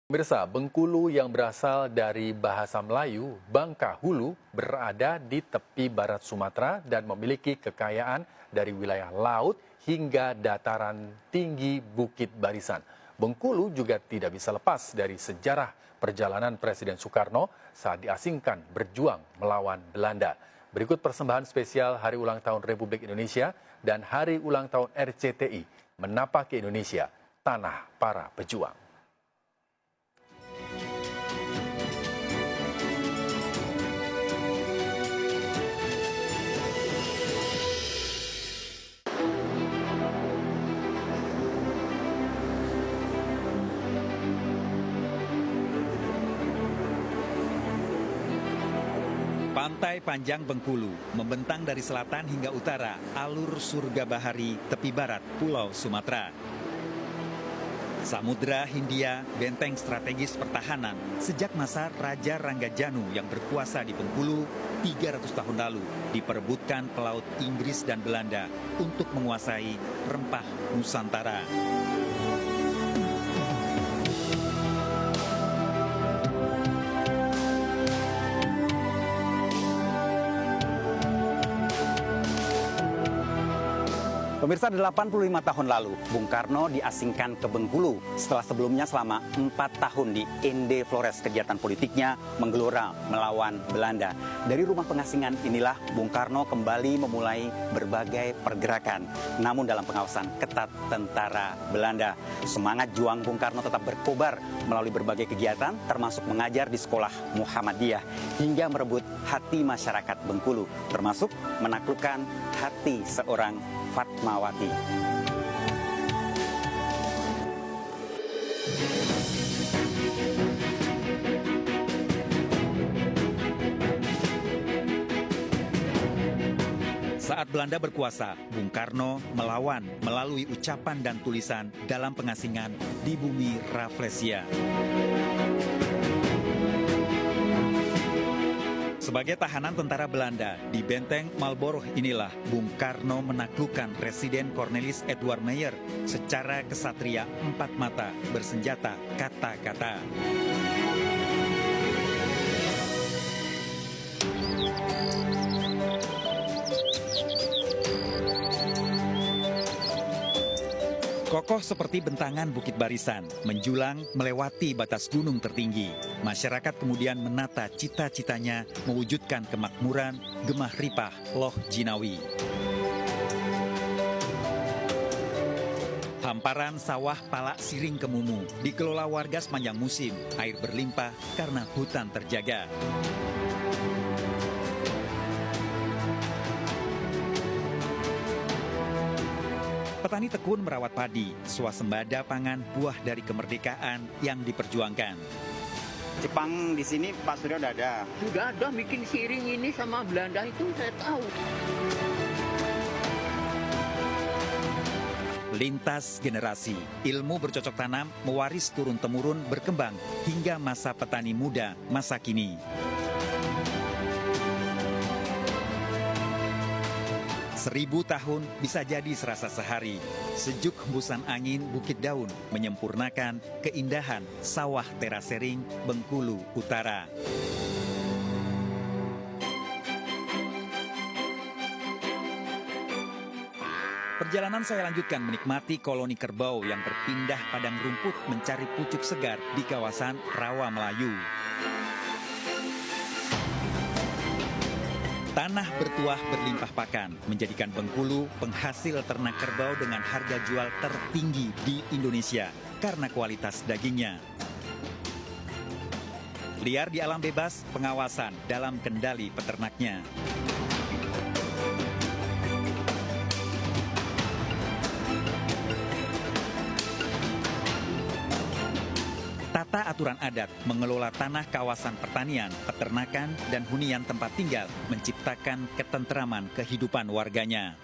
Pemirsa, Bengkulu yang berasal dari bahasa Melayu, Bangka Hulu, berada di tepi barat Sumatera dan memiliki kekayaan dari wilayah laut hingga dataran tinggi Bukit Barisan. Bengkulu juga tidak bisa lepas dari sejarah perjalanan Presiden Soekarno saat diasingkan berjuang melawan Belanda. Berikut persembahan spesial Hari Ulang Tahun Republik Indonesia dan Hari Ulang Tahun RCTI, Menapaki Indonesia, Tanah Para Pejuang. Pantai panjang Bengkulu membentang dari selatan hingga utara, alur surga bahari tepi barat Pulau Sumatera. Samudra Hindia, benteng strategis pertahanan sejak masa Raja Ranggajanu yang berkuasa di Bengkulu 300 tahun lalu diperebutkan pelaut Inggris dan Belanda untuk menguasai rempah Nusantara. Pemirsa, 85 tahun lalu, Bung Karno diasingkan ke Bengkulu setelah sebelumnya selama 4 tahun di Ende Flores kegiatan politiknya menggelora melawan Belanda. Dari rumah pengasingan inilah Bung Karno kembali memulai berbagai pergerakan, namun dalam pengawasan ketat tentara Belanda. Semangat juang Bung Karno tetap berkobar melalui berbagai kegiatan, termasuk mengajar di sekolah Muhammadiyah, hingga merebut hati masyarakat Bengkulu, termasuk menaklukkan hati seorang Fatmawati. Saat Belanda berkuasa, Bung Karno melawan melalui ucapan dan tulisan dalam pengasingan di bumi Rafflesia. Sebagai tahanan tentara Belanda di benteng Marlborough inilah Bung Karno menaklukkan Residen Cornelis Edward Meyer secara kesatria empat mata bersenjata kata-kata. Kokoh seperti bentangan Bukit Barisan, menjulang melewati batas gunung tertinggi. Masyarakat kemudian menata cita-citanya mewujudkan kemakmuran Gemah Ripah Loh Jinawi. Hamparan sawah Palak Siring Kemumu dikelola warga sepanjang musim, air berlimpah karena hutan terjaga. Petani tekun merawat padi, swasembada pangan buah dari kemerdekaan yang diperjuangkan. Jepang di sini Pak Surya udah ada. Sudah ada bikin siring ini sama Belanda itu saya tahu. Lintas generasi, ilmu bercocok tanam mewaris turun-temurun berkembang hingga masa petani muda masa kini. Seribu tahun bisa jadi serasa sehari. Sejuk hembusan angin Bukit Daun menyempurnakan keindahan sawah terasering Bengkulu Utara. Perjalanan saya lanjutkan menikmati koloni kerbau yang berpindah padang rumput mencari pucuk segar di kawasan Rawa Melayu. Tanah bertuah berlimpah pakan menjadikan Bengkulu penghasil ternak kerbau dengan harga jual tertinggi di Indonesia karena kualitas dagingnya. Liar di alam bebas, pengawasan dalam kendali peternaknya. Tata aturan adat mengelola tanah kawasan pertanian, peternakan, dan hunian tempat tinggal menciptakan ketenteraman kehidupan warganya.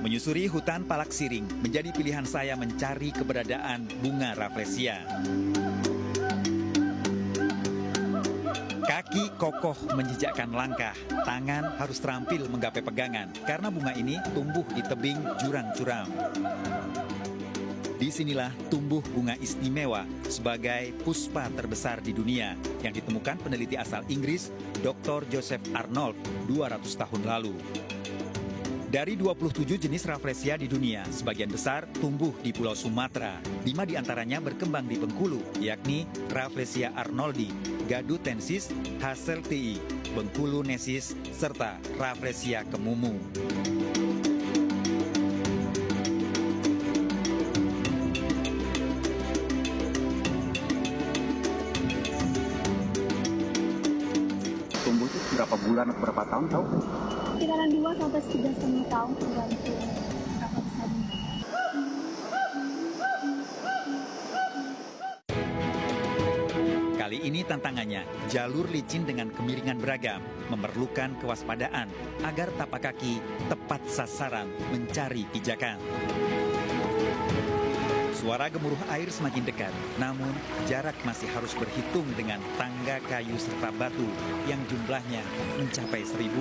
Menyusuri hutan Palak Siring menjadi pilihan saya mencari keberadaan bunga Rafflesia. Kaki kokoh menjejakkan langkah, tangan harus terampil menggapai pegangan karena bunga ini tumbuh di tebing jurang curam. Disinilah tumbuh bunga istimewa sebagai puspa terbesar di dunia yang ditemukan peneliti asal Inggris Dr. Joseph Arnold 200 tahun lalu. Dari 27 jenis Rafflesia di dunia, sebagian besar tumbuh di Pulau Sumatera. 5 diantaranya berkembang di Bengkulu, yakni Rafflesia arnoldi, Gadutensis, Hasseltii, Bengkuluensis, serta Rafflesia kemumu. Tumbuh itu berapa bulan atau berapa tahun tahu? Sekitaran 2 sampai 3,5 tahun tergantung berapa besarnya. Kali ini tantangannya, jalur licin dengan kemiringan beragam, memerlukan kewaspadaan agar tapak kaki tepat sasaran mencari pijakan. Suara gemuruh air semakin dekat, namun jarak masih harus berhitung dengan tangga kayu serta batu yang jumlahnya mencapai 1.000.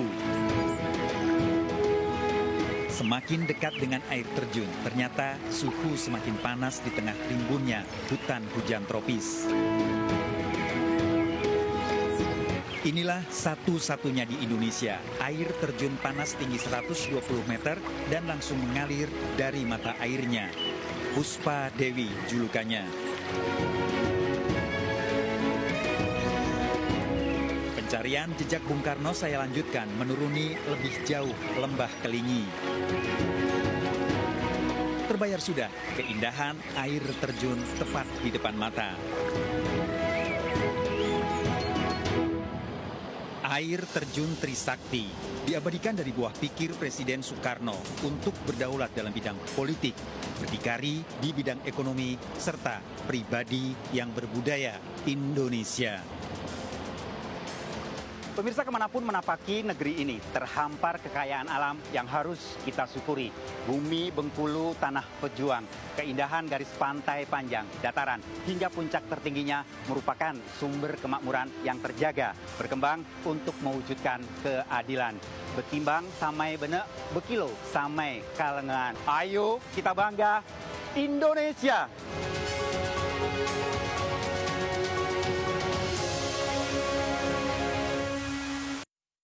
Semakin dekat dengan air terjun, ternyata suhu semakin panas di tengah rimbunnya hutan hujan tropis. Inilah satu-satunya di Indonesia, air terjun panas tinggi 120 meter dan langsung mengalir dari mata airnya. Puspa Dewi julukannya. Pencarian jejak Bung Karno saya lanjutkan menuruni lebih jauh lembah Kelingi. Terbayar sudah keindahan air terjun tepat di depan mata. Air terjun Trisakti diabadikan dari buah pikir Presiden Soekarno untuk berdaulat dalam bidang politik, berdikari di bidang ekonomi, serta pribadi yang berbudaya Indonesia. Pemirsa, kemanapun menapaki negeri ini, terhampar kekayaan alam yang harus kita syukuri. Bumi Bengkulu, tanah pejuang, keindahan garis pantai panjang, dataran, hingga puncak tertingginya merupakan sumber kemakmuran yang terjaga, berkembang untuk mewujudkan keadilan. Betimbang samai benek, bekilo samai kalengan. Ayo kita bangga Indonesia!